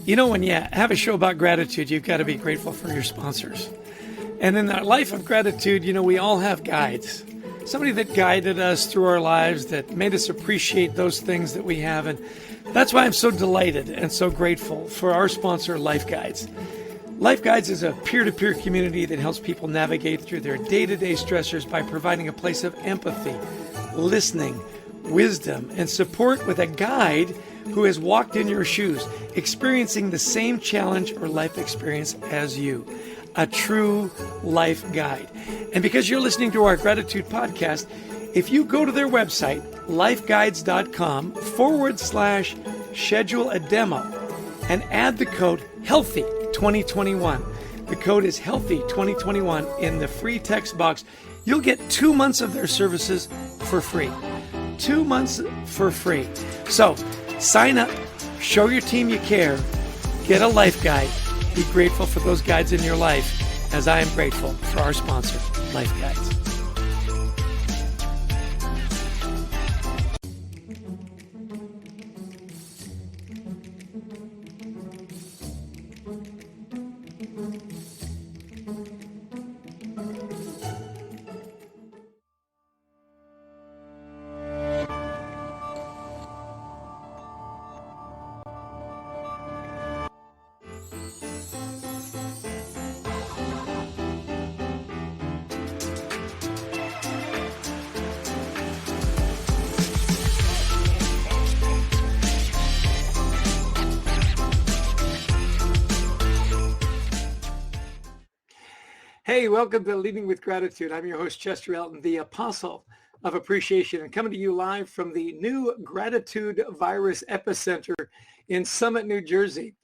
You know, when you have a show about gratitude, you've got to be grateful for your sponsors. And in our life of gratitude, you know, we all have guides. Somebody that guided us through our lives, that made us appreciate those things that we have. And that's why I'm so delighted and so grateful for our sponsor, Life Guides. Life Guides is a peer-to-peer community that helps people navigate through their day-to-day stressors by providing a place of empathy, listening, wisdom, and support with a guide who has walked in your shoes, experiencing the same challenge or life experience as you. A true life guide. And because you're listening to our gratitude podcast, if you go to their website, lifeguides.com/schedule a demo and add the code HEALTHY2021. The code is HEALTHY2021 in the free text box. You'll get 2 months of their services for free. 2 months for free. So sign up, show your team you care, get a life guide, be grateful for those guides in your life, as I am grateful for our sponsor, Life Guides. Hey, welcome to Leading with Gratitude. I'm your host, Chester Elton, the apostle of appreciation, and coming to you live from the new Gratitude Virus Epicenter in Summit, New Jersey.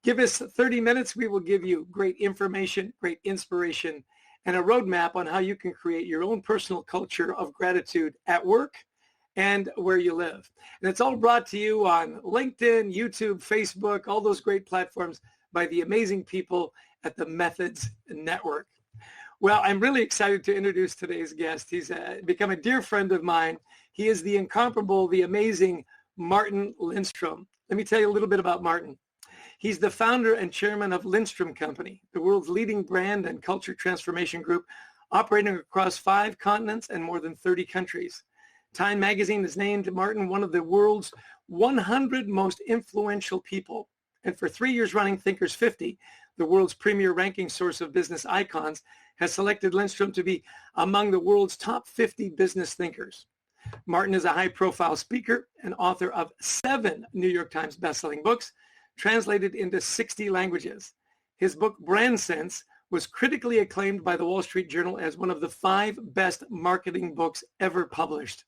Give us 30 minutes. We will give you great information, great inspiration, and a roadmap on how you can create your own personal culture of gratitude at work and where you live. And it's all brought to you on LinkedIn, YouTube, Facebook, all those great platforms by the amazing people at the Methods Network. Well, I'm really excited to introduce today's guest. He's become a dear friend of mine. He is the incomparable, the amazing Martin Lindstrom. Let me tell you a little bit about Martin. He's the founder and chairman of Lindstrom Company, the world's leading brand and culture transformation group, operating across 5 continents and more than 30 countries. Time magazine has named Martin one of the world's 100 most influential people. And for 3 years running, Thinkers 50, the world's premier ranking source of business icons, has selected Lindstrom to be among the world's top 50 business thinkers. Martin is a high-profile speaker and author of 7 New York Times bestselling books, translated into 60 languages. His book, Brand Sense, was critically acclaimed by the Wall Street Journal as one of the 5 best marketing books ever published.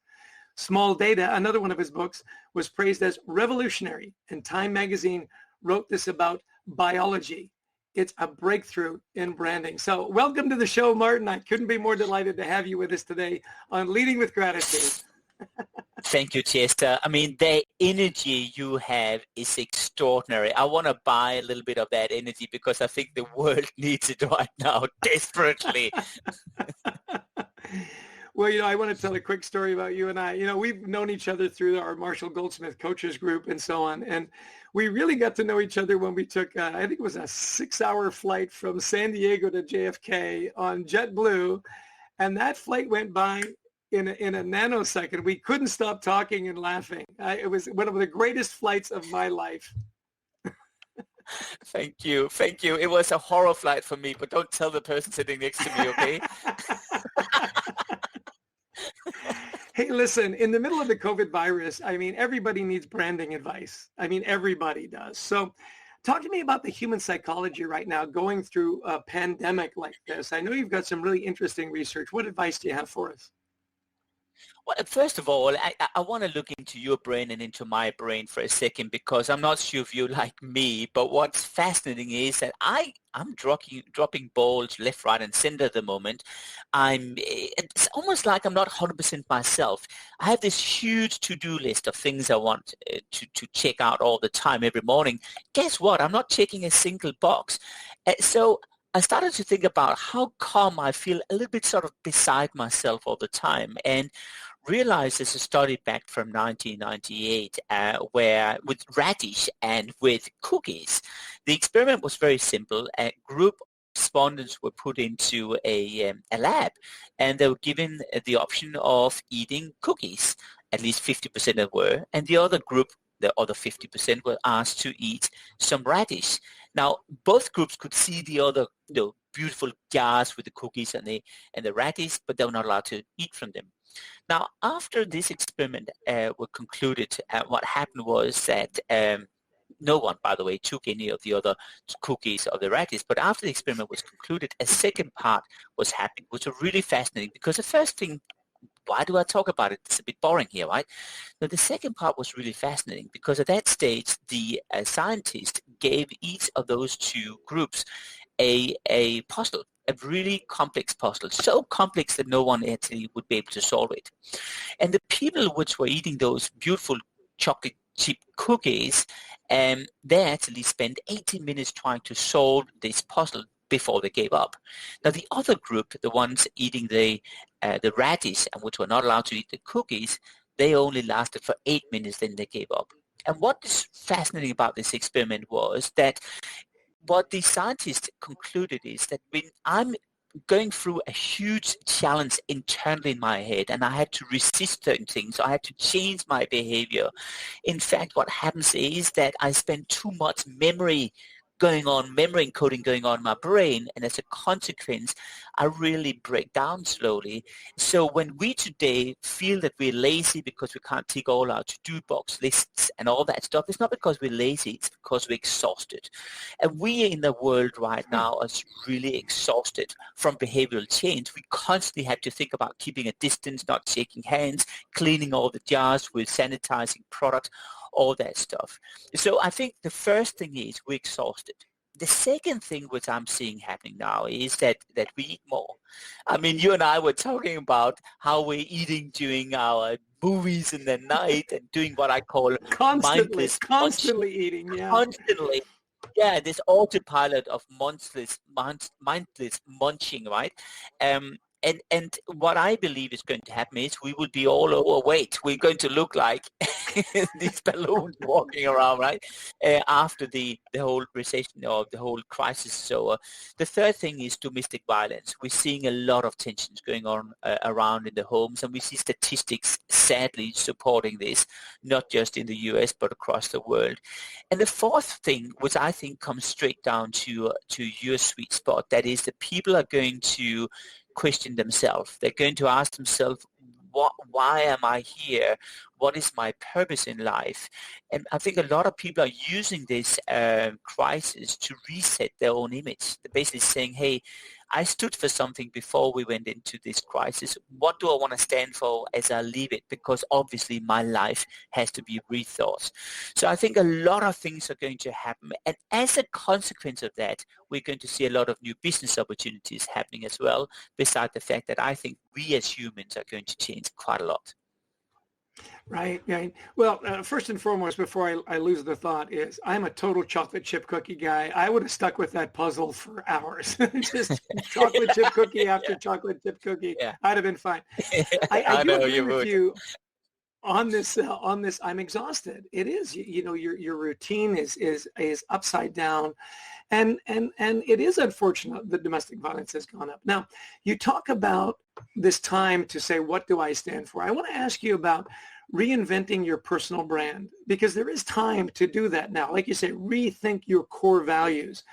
Small Data, another one of his books, was praised as revolutionary, and Time magazine wrote this about biology. It's a breakthrough in branding. So welcome to the show, Martin. I couldn't be more delighted to have you with us today on Leading with Gratitude. Thank you, Chester. I mean, the energy you have is extraordinary. I want to buy a little bit of that energy because I think the world needs it right now, desperately. Well, you know, I want to tell a quick story about you and I. You know, we've known each other through our Marshall Goldsmith Coaches Group and so on. And we really got to know each other when we took, I think it was a 6-hour flight from San Diego to JFK on JetBlue. And that flight went by in a nanosecond. We couldn't stop talking and laughing. It was one of the greatest flights of my life. Thank you. Thank you. It was a horror flight for me, but don't tell the person sitting next to me, okay? Hey, listen, in the middle of the COVID virus, I mean, everybody needs branding advice. I mean, everybody does. So talk to me about the human psychology right now going through a pandemic like this. I know you've got some really interesting research. What advice do you have for us? Well, first of all, I want to look into your brain and into my brain for a second because I'm not sure if you're like me, but what's fascinating is that I'm dropping balls left, right, and center at the moment. It's almost like I'm not 100% myself. I have this huge to-do list of things I want to check out all the time every morning. Guess what? I'm not checking a single box. So I started to think about how calm I feel, a little bit sort of beside myself all the time. And realized there's a study back from 1998 where with radish and with cookies, the experiment was very simple. A group of respondents were put into a lab, and they were given the option of eating cookies. At least 50% of them were, and the other group, the other 50%, were asked to eat some radish. Now, both groups could see the other, beautiful jars with the cookies and the radish, but they were not allowed to eat from them. Now, after this experiment was concluded, what happened was that no one, by the way, took any of the other cookies or the radish, but after the experiment was concluded, a second part was happening, which was really fascinating, because the first thing, why do I talk about it? It's a bit boring here, right? Now, the second part was really fascinating, because at that stage, the scientist gave each of those two groups a puzzle, a really complex puzzle, so complex that no one actually would be able to solve it. And the people which were eating those beautiful chocolate chip cookies, they actually spent 18 minutes trying to solve this puzzle before they gave up. Now, the other group, the ones eating the radish and which were not allowed to eat the cookies, they only lasted for 8 minutes, then they gave up. And what is fascinating about this experiment was that what the scientists concluded is that when I'm going through a huge challenge internally in my head and I had to resist certain things, I had to change my behavior. In fact, what happens is that I spend too much memory encoding going on in my brain, and as a consequence, I really break down slowly. So when we today feel that we're lazy because we can't tick all our to-do box lists and all that stuff, it's not because we're lazy, it's because we're exhausted. And we in the world right now are really exhausted from behavioral change. We constantly have to think about keeping a distance, not shaking hands, cleaning all the jars with sanitizing products, all that stuff. So I think the first thing is we're exhausted. The second thing which I'm seeing happening now is that we eat more. I mean, you and I were talking about how we're eating during our movies in the night and doing what I call constantly eating, yeah. Constantly. Yeah, this autopilot of mindless munching, right? And what I believe is going to happen is we will be all overweight. We're going to look like these balloons walking around, right? After the whole recession or the whole crisis. So the third thing is domestic violence. We're seeing a lot of tensions going on around in the homes, and we see statistics sadly supporting this, not just in the US but across the world. And the fourth thing, which I think comes straight down to your sweet spot, that is that people are going to question themselves. They're going to ask themselves, why am I here? What is my purpose in life? And I think a lot of people are using this crisis to reset their own image. They're basically saying, hey, I stood for something before we went into this crisis. What do I want to stand for as I leave it? Because obviously my life has to be rethought. So I think a lot of things are going to happen. And as a consequence of that, we're going to see a lot of new business opportunities happening as well, besides the fact that I think we as humans are going to change quite a lot. Right. Well, first and foremost, before I lose the thought, is I'm a total chocolate chip cookie guy. I would have stuck with that puzzle for hours. Just chocolate chip cookie after chocolate chip cookie. Yeah. I'd have been fine. I do agree with you on this. I'm exhausted. It is. Your routine is upside down, and it is unfortunate that domestic violence has gone up. Now, you talk about this time to say, what do I stand for? I want to ask you about reinventing your personal brand, because there is time to do that now. Like you say, rethink your core values.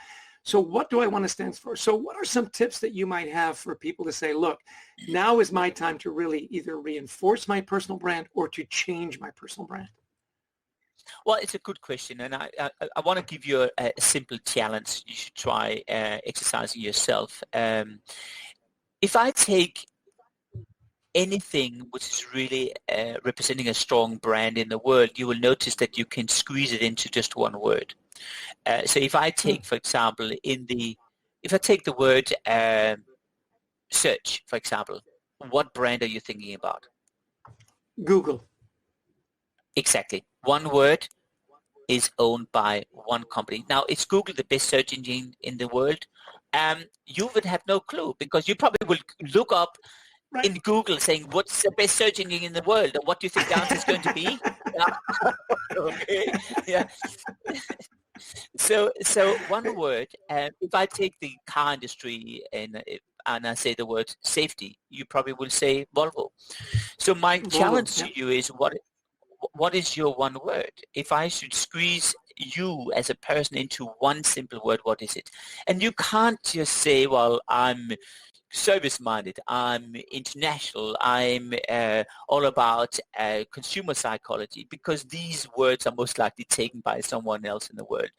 So what do I want to stand for? So what are some tips that you might have for people to say, look, now is my time to really either reinforce my personal brand or to change my personal brand? Well, it's a good question, and I want to give you a simple challenge you should try exercising yourself. If I take anything which is really representing a strong brand in the world, you will notice that you can squeeze it into just one word. So if I take, for example, if I take the word search, for example, what brand are you thinking about? Google. Exactly. One word is owned by one company. Now, is Google the best search engine in the world? You would have no clue, because you probably will look up Right. in Google saying, what's the best search engine in the world? And what do you think the answer is going to be? Yeah. Okay. Yeah. So one word, if I take the car industry and I say the word safety, you probably will say Volvo. So my Volvo. challenge to Yep. you is what is your one word? If I should squeeze you as a person into one simple word, what is it? And you can't just say, well, I'm service-minded, I'm international, I'm all about consumer psychology, because these words are most likely taken by someone else in the world.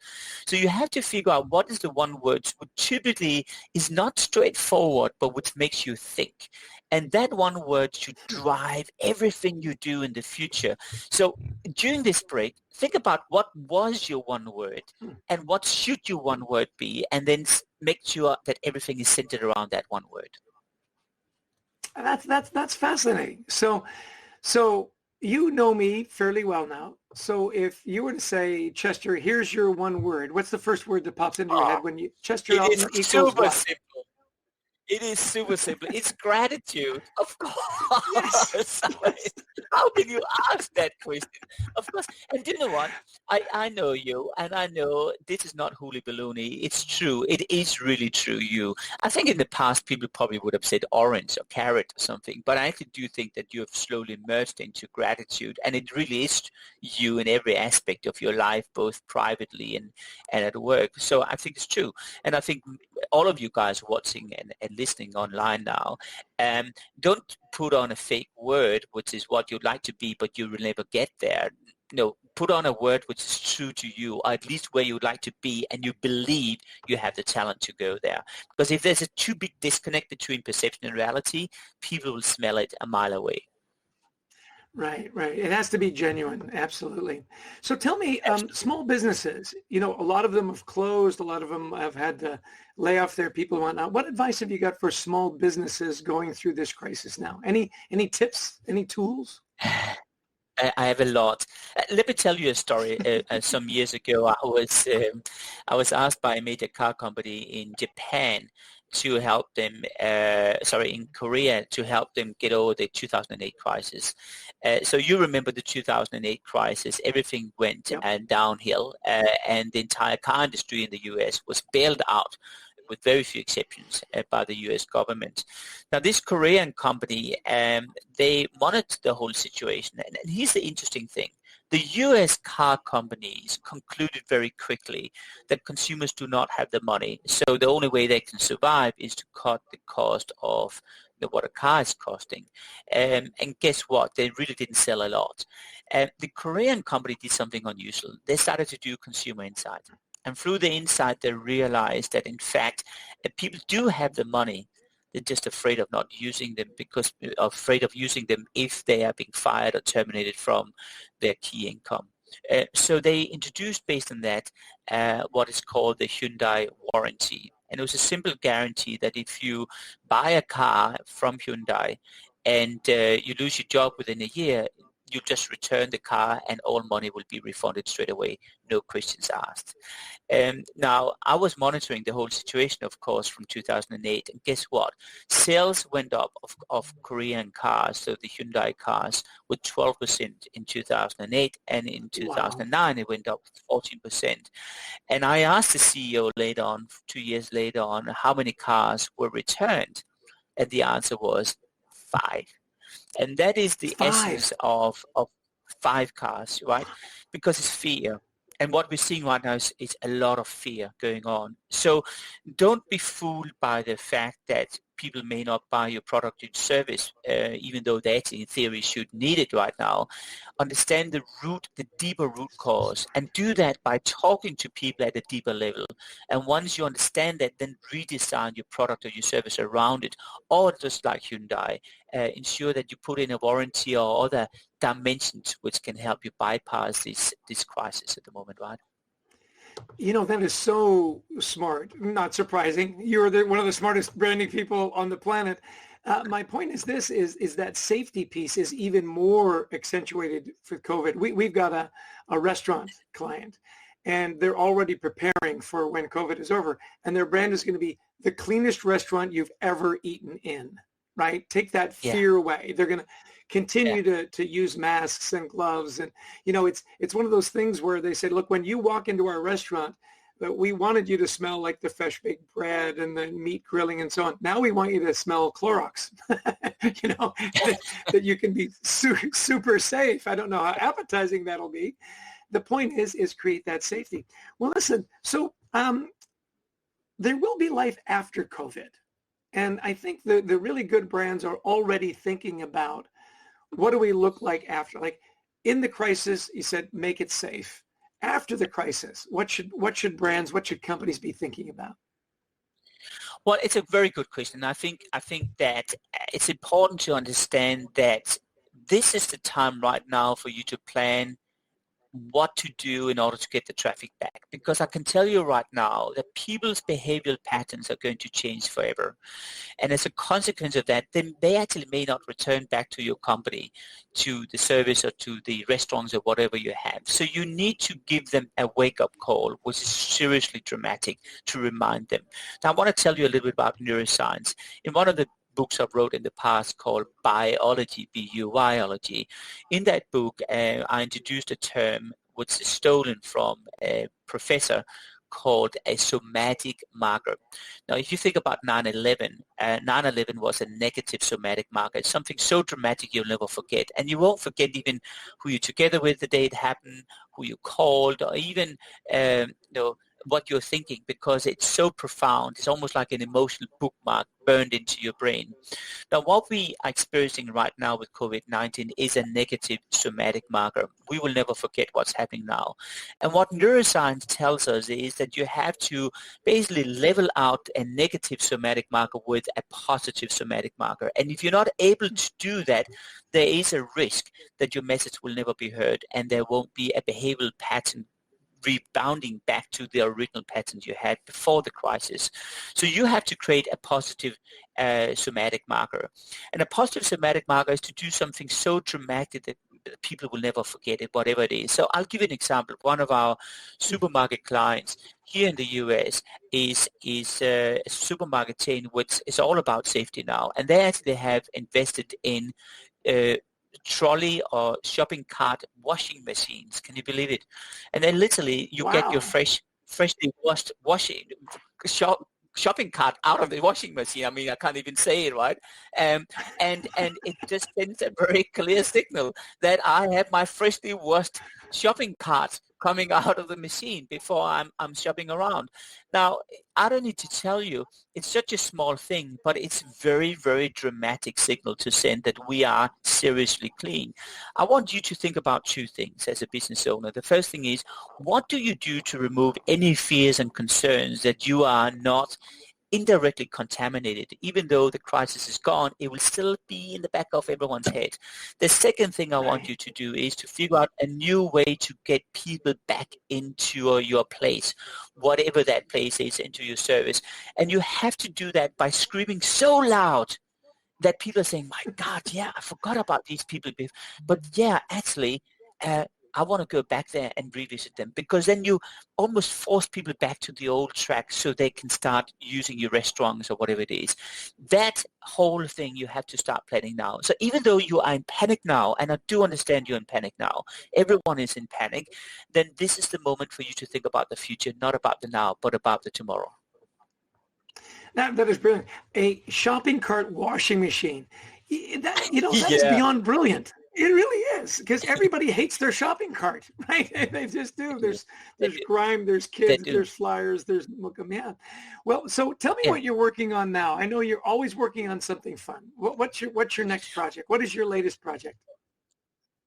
So you have to figure out what is the one word which typically is not straightforward, but which makes you think. And that one word should drive everything you do in the future. So during this break, think about what was your one word and what should your one word be, and then make sure that everything is centered around that one word. That's fascinating. So you know me fairly well now. So if you were to say, Chester, here's your one word, what's the first word that pops into your Oh, head when you Chester it is Elton equals super what? simple. It is super simple. It's gratitude, of Yes. course. Yes. How can you ask that question? Of course. And you know what? I know you, and I know this is not hooly baloney. It's true. It is really true, you. I think in the past, people probably would have said orange or carrot or something, but I actually do think that you have slowly merged into gratitude, and it really is you in every aspect of your life, both privately and at work. So I think it's true. And I think all of you guys watching and listening online now, don't put on a fake word, which is what you'd like to be, but you will never get there. No, put on a word which is true to you, or at least where you would like to be, and you believe you have the talent to go there. Because if there's a too big disconnect between perception and reality, people will smell it a mile away. Right, right. It has to be genuine. Absolutely. So tell me, small businesses, a lot of them have closed. A lot of them have had to lay off their people and whatnot. What advice have you got for small businesses going through this crisis now? Any tips, any tools? I have a lot. Let me tell you a story. Some years ago, I was asked by a major car company in Japan to help them, in Korea, to help them get over the 2008 crisis. So you remember the 2008 crisis, everything went Yep. downhill, and the entire car industry in the US was bailed out with very few exceptions by the US government. Now, this Korean company, they monitored the whole situation. And here's the interesting thing. The US car companies concluded very quickly that consumers do not have the money. So the only way they can survive is to cut the cost of what a car is costing. And guess what? They really didn't sell a lot. The Korean company did something unusual. They started to do consumer insight. And through the insight, they realized that, in fact, people do have the money. They're just afraid of not using them because afraid of using them if they are being fired or terminated from their key income. So they introduced, based on that, what is called the Hyundai warranty. And it was a simple guarantee that if you buy a car from Hyundai and you lose your job within a year, you just return the car and all money will be refunded straight away, no questions asked. Now, I was monitoring the whole situation, of course, from 2008, and guess what? Sales went up of Korean cars, so the Hyundai cars, with 12% in 2008, and in 2009 it went up 14%. And I asked the CEO later on, 2 years later on, how many cars were returned, and the answer was 5. And that is the 5. essence of 5 cars, right? Because it's fear. And what we're seeing right now is a lot of fear going on. So don't be fooled by the fact that people may not buy your product or service, even though they actually in theory should need it right now. Understand the deeper root cause, and do that by talking to people at a deeper level. And once you understand that, then redesign your product or your service around it. Or just like Hyundai, ensure that you put in a warranty or other dimensions which can help you bypass this crisis at the moment, right? That is so smart. Not surprising. You're one of the smartest branding people on the planet. My point is this, is that safety piece is even more accentuated for COVID. We've got a restaurant client, and they're already preparing for when COVID is over, and their brand is going to be the cleanest restaurant you've ever eaten in. right? Take that Yeah. fear away. They're going to continue to use masks and gloves. And, it's one of those things where they said, look, when you walk into our restaurant, we wanted you to smell like the fresh baked bread and the meat grilling and so on. Now we want you to smell Clorox, that you can be super safe. I don't know how appetizing that'll be. The point is create that safety. Well, listen, so there will be life after COVID. And I think the really good brands are already thinking about what do we look like after? Like in the crisis, you said, make it safe. After the crisis, what should brands, what should companies be thinking about? Well, it's a very good question. I think that it's important to understand that this is the time right now for you to plan what to do in order to get the traffic back. Because I can tell you right now that people's behavioral patterns are going to change forever. And as a consequence of that, then they actually may not return back to your company, to the service or to the restaurants or whatever you have. So you need to give them a wake-up call, which is seriously dramatic, to remind them. Now, I want to tell you a little bit about neuroscience. In one of the books I wrote in the past called Biology, B-U-Y-ology. In that book, I introduced a term which is stolen from a professor called a somatic marker. Now, if you think about 9/11, 9/11 was a negative somatic marker. It's something so dramatic you'll never forget. And you won't forget even who you're together with the day it happened, who you called, or even, what you're thinking, because it's so profound. It's almost like an emotional bookmark burned into your brain. Now, what we are experiencing right now with COVID-19 is a negative somatic marker. We will never forget what's happening now. And what neuroscience tells us is that you have to basically level out a negative somatic marker with a positive somatic marker. And if you're not able to do that, there is a risk that your message will never be heard and there won't be a behavioral pattern rebounding back to the original patterns you had before the crisis. So you have to create a positive somatic marker. And a positive somatic marker is to do something so dramatic that people will never forget it, whatever it is. So I'll give you an example. One of our supermarket clients here in the US is a supermarket chain which is all about safety now. And they actually have invested in trolley or shopping cart washing machines. Can you believe it? And then literally you get your freshly washed shopping cart out of the washing machine. I mean, I can't even say it, right? And it just sends a very clear signal that I have my freshly washed shopping cart coming out of the machine before I'm shopping around. Now, I don't need to tell you, it's such a small thing, but it's very, very dramatic signal to send that we are seriously clean. I want you to think about two things as a business owner. The first thing is, what do you do to remove any fears and concerns that you are not indirectly contaminated? Even though the crisis is gone, it will still be in the back of everyone's head. The second thing I want you to do is to figure out a new way to get people back into your place, whatever that place is, into your service. And you have to do that by screaming so loud that people are saying, my God, yeah, I forgot about these people. But yeah, actually, I want to go back there and revisit them, because then you almost force people back to the old track so they can start using your restaurants or whatever it is. That whole thing you have to start planning now. So even though you are in panic now, and I do understand you're in panic now, everyone is in panic, then this is the moment for you to think about the future, not about the now, but about the tomorrow. That is brilliant. A shopping cart washing machine. That is beyond brilliant. It really is, because everybody hates their shopping cart, right? They just do. There's grime, there's kids, there's flyers, there's yeah. Well, so tell me what you're working on now. I know you're always working on something fun. What's your next project? What is your latest project?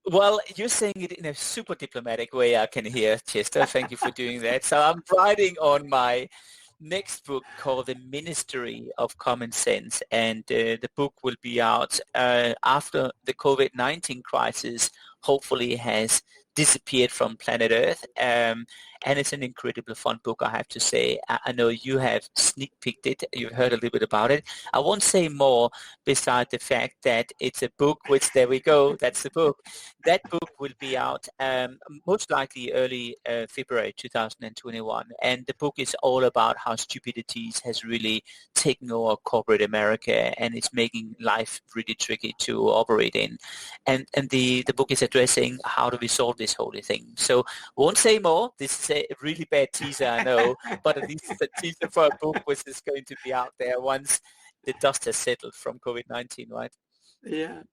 Well, you're saying it in a super diplomatic way, I can hear, Chester. Thank you for doing that. So I'm writing on my next book called The Ministry of Common Sense, and the book will be out after the COVID-19 crisis hopefully has disappeared from planet Earth. And it's an incredible fun book, I have to say. I know you have sneak peeked it. You've heard a little bit about it. I won't say more beside the fact that it's a book, which there we go, that's the book. That book will be out most likely early February 2021. And the book is all about how stupidities has really taken over corporate America, and it's making life really tricky to operate in. And the book is addressing how do we solve this whole thing. So won't say more. This is a really bad teaser, I know, but at least it's a teaser for a book which is going to be out there once the dust has settled from COVID-19, right? Yeah.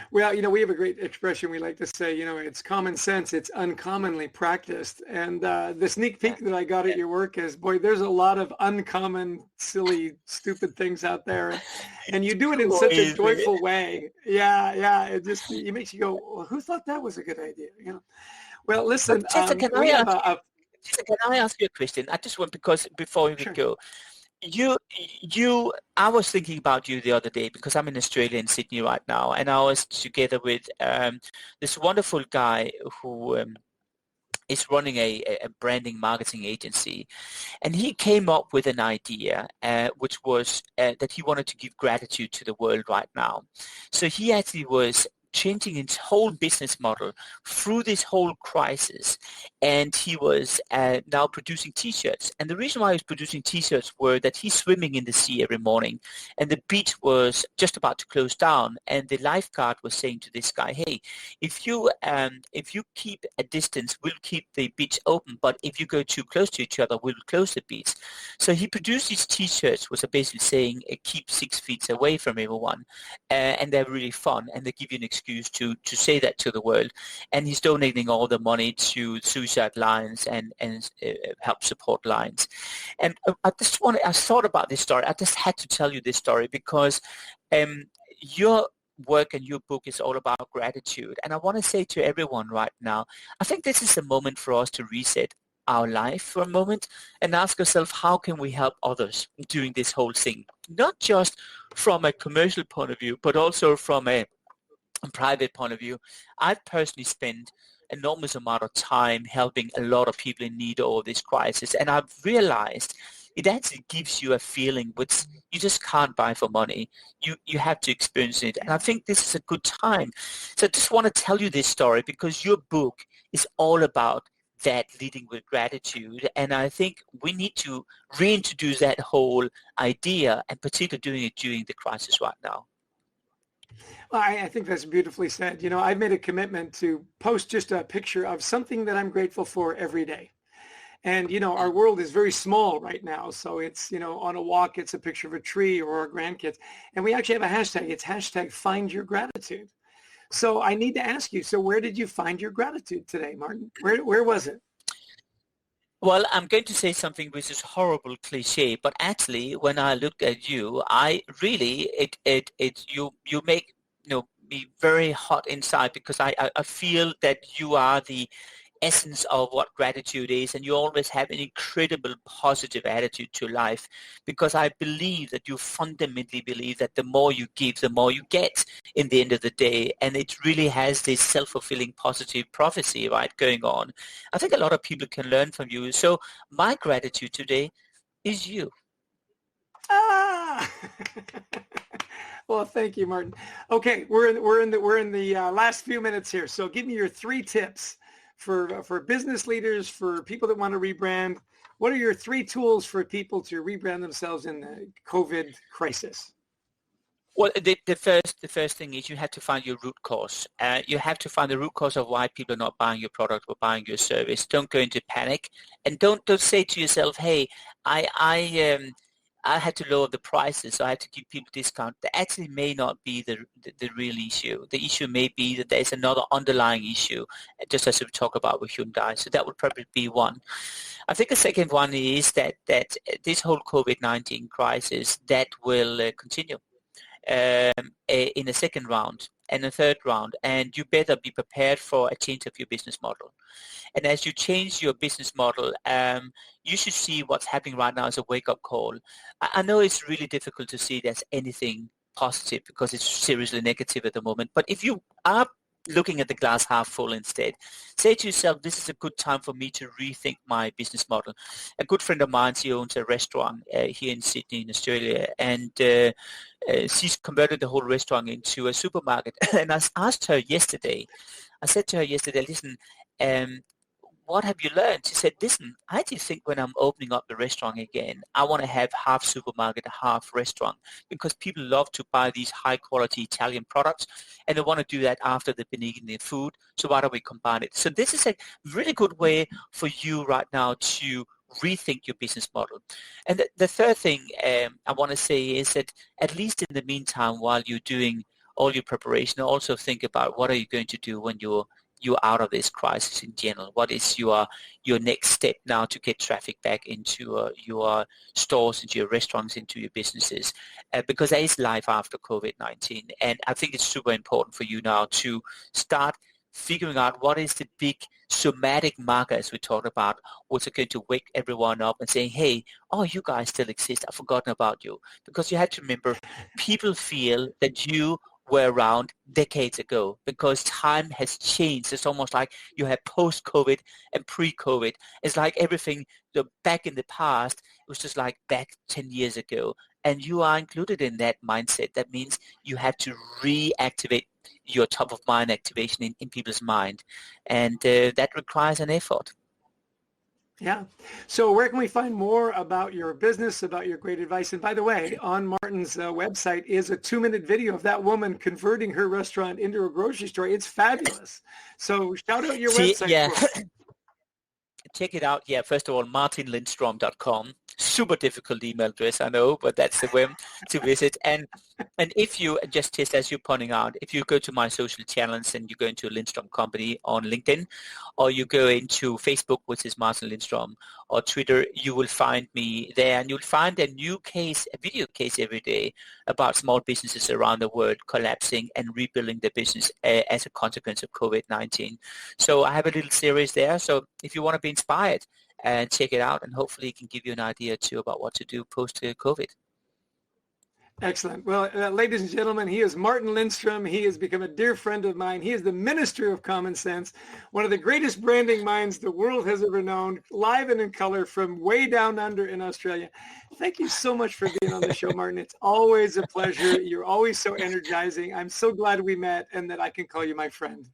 Well, we have a great expression we like to say, it's common sense, it's uncommonly practiced. And the sneak peek that I got at your work is, boy, there's a lot of uncommon, silly, stupid things out there. And you do it in such a joyful way. Yeah. It makes you go, well, who thought that was a good idea? Well, listen, Can I ask you a question? I just want, because before we go, I was thinking about you the other day because I'm in Australia, in Sydney right now, and I was together with this wonderful guy who is running a branding marketing agency, and he came up with an idea which was that he wanted to give gratitude to the world right now. So he actually was changing his whole business model through this whole crisis, and he was now producing t-shirts. And the reason why he was producing t-shirts were that he's swimming in the sea every morning, and the beach was just about to close down, and the lifeguard was saying to this guy, hey, if you keep a distance, we'll keep the beach open, but if you go too close to each other, we'll close the beach. So he produced these t-shirts which are basically saying keep 6 feet away from everyone, and they're really fun, and they give you an excuse to say that to the world. And he's donating all the money to suicide lines and help support lines. And I thought about this story. I just had to tell you this story because your work and your book is all about gratitude. And I want to say to everyone right now, I think this is a moment for us to reset our life for a moment and ask ourselves, how can we help others during this whole thing? Not just from a commercial point of view, but also from a private point of view. I've personally spent enormous amount of time helping a lot of people in need of this crisis, and I've realized it actually gives you a feeling which you just can't buy for money. You have to experience it, and I think this is a good time. So I just want to tell you this story because your book is all about that, leading with gratitude, and I think we need to reintroduce that whole idea, and particularly doing it during the crisis right now. Well, I think that's beautifully said. I've made a commitment to post just a picture of something that I'm grateful for every day. And, our world is very small right now. So it's, on a walk, it's a picture of a tree or our grandkids. And we actually have a hashtag. It's hashtag find your gratitude. So I need to ask you, so where did you find your gratitude today, Martin? Where was it? Well, I'm going to say something which is horrible cliche, but actually, when I looked at you, I really you make me very hot inside because I feel that you are the essence of what gratitude is, and you always have an incredible positive attitude to life, because I believe that you fundamentally believe that the more you give, the more you get in the end of the day, and it really has this self-fulfilling positive prophecy, right, going on. I think a lot of people can learn from you. So my gratitude today is you. Ah! Well, thank you, Martin. Okay, we're in the last few minutes here. So give me your 3 tips for business leaders, for people that want to rebrand. What are your 3 tools for people to rebrand themselves in the COVID crisis? Well, the first thing is you have to find your root cause. You have to find the root cause of why people are not buying your product or buying your service. Don't go into panic, and don't say to yourself, "Hey, I had to lower the prices, so I had to give people discount." That actually may not be the real issue. The issue may be that there's another underlying issue, just as we talk about with Hyundai. So that would probably be one. I think the second one is that this whole COVID-19 crisis, that will continue in a second round and a third round, and you better be prepared for a change of your business model. And as you change your business model, you should see what's happening right now as a wake-up call. I know it's really difficult to see there's anything positive because it's seriously negative at the moment, but if you are looking at the glass half full instead. Say to yourself, this is a good time for me to rethink my business model. A good friend of mine, she owns a restaurant here in Sydney in Australia, and she's converted the whole restaurant into a supermarket. And I asked her yesterday, I said to her yesterday, listen, what have you learned? She said, listen, I just think when I'm opening up the restaurant again, I want to have half supermarket, half restaurant, because people love to buy these high quality Italian products, and they want to do that after they've been eating their food. So why don't we combine it? So this is a really good way for you right now to rethink your business model. And the third thing I want to say is that at least in the meantime, while you're doing all your preparation, also think about what are you going to do when you're out of this crisis in general. What is your next step now to get traffic back into your stores, into your restaurants, into your businesses? Because there is life after COVID-19. And I think it's super important for you now to start figuring out what is the big somatic markers we talked about, what's going to wake everyone up and saying, hey, oh, you guys still exist. I've forgotten about you. Because you have to remember, people feel that you were around decades ago because time has changed. It's almost like you have post-COVID and pre-COVID. It's like everything back in the past, it was just like back 10 years ago. And you are included in that mindset. That means you have to reactivate your top of mind activation in people's mind. And that requires an effort. Yeah. So where can we find more about your business, about your great advice? And by the way, on Martin's website is a 2-minute video of that woman converting her restaurant into a grocery store. It's fabulous. So shout out your website. Yeah. Check it out. Yeah, first of all, martinlindstrom.com. Super difficult email address, I know, but that's the web to visit. And if you just as you're pointing out, if you go to my social channels and you go into Lindstrom Company on LinkedIn, or you go into Facebook, which is Martin Lindstrom, or Twitter, you will find me there, and you'll find a new case, a video case every day about small businesses around the world collapsing and rebuilding their business as a consequence of COVID-19. So I have a little series there. So if you want to be inspired, and check it out, and hopefully it can give you an idea too about what to do post-COVID. Excellent. Well, ladies and gentlemen, he is Martin Lindstrom. He has become a dear friend of mine. He is the Minister of Common Sense, one of the greatest branding minds the world has ever known, live and in color from way down under in Australia. Thank you so much for being on the show, Martin. It's always a pleasure. You're always so energizing. I'm so glad we met and that I can call you my friend.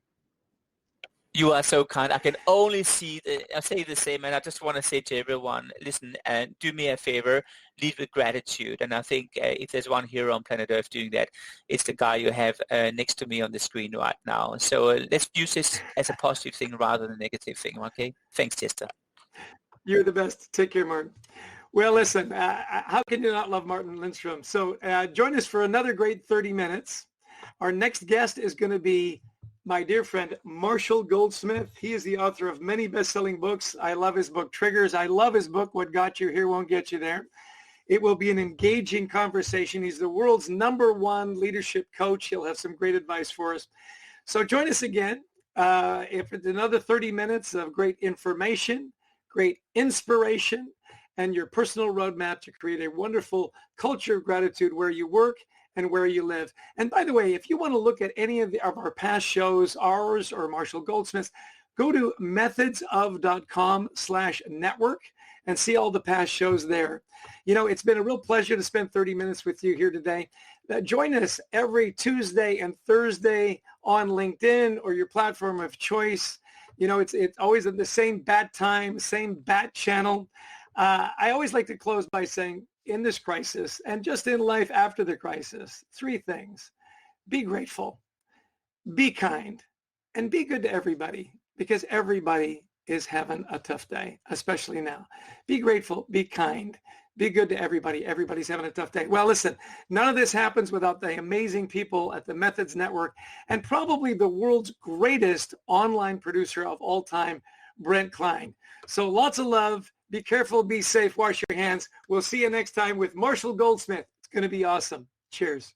You are so kind. I can only say the same, and I just want to say to everyone, listen, do me a favor, lead with gratitude. And I think if there's one hero on planet Earth doing that, it's the guy you have next to me on the screen right now. So let's use this as a positive thing rather than a negative thing, okay? Thanks, Chester. You're the best. Take care, Martin. Well, listen, how can you not love Martin Lindstrom? So join us for another great 30 minutes. Our next guest is going to be my dear friend, Marshall Goldsmith. He is the author of many best-selling books. I love his book, Triggers. I love his book, What Got You Here Won't Get You There. It will be an engaging conversation. He's the world's #1 leadership coach. He'll have some great advice for us. So join us again. If it's another 30 minutes of great information, great inspiration, and your personal roadmap to create a wonderful culture of gratitude where you work and where you live. And by the way, if you want to look at any of our past shows, ours or Marshall Goldsmith's, go to methodsof.com/network and see all the past shows there. You know, it's been a real pleasure to spend 30 minutes with you here today. Join us every Tuesday and Thursday on LinkedIn or your platform of choice. You know, it's always at the same bat time, same bat channel. I always like to close by saying, in this crisis and just in life after the crisis, 3 things. Be grateful, be kind, and be good to everybody, because everybody is having a tough day, especially now. Be grateful, be kind, be good to everybody. Everybody's having a tough day. Well, listen, none of this happens without the amazing people at the Methods Network and probably the world's greatest online producer of all time, Brent Klein. So lots of love. Be careful, be safe, wash your hands. We'll see you next time with Marshall Goldsmith. It's going to be awesome. Cheers.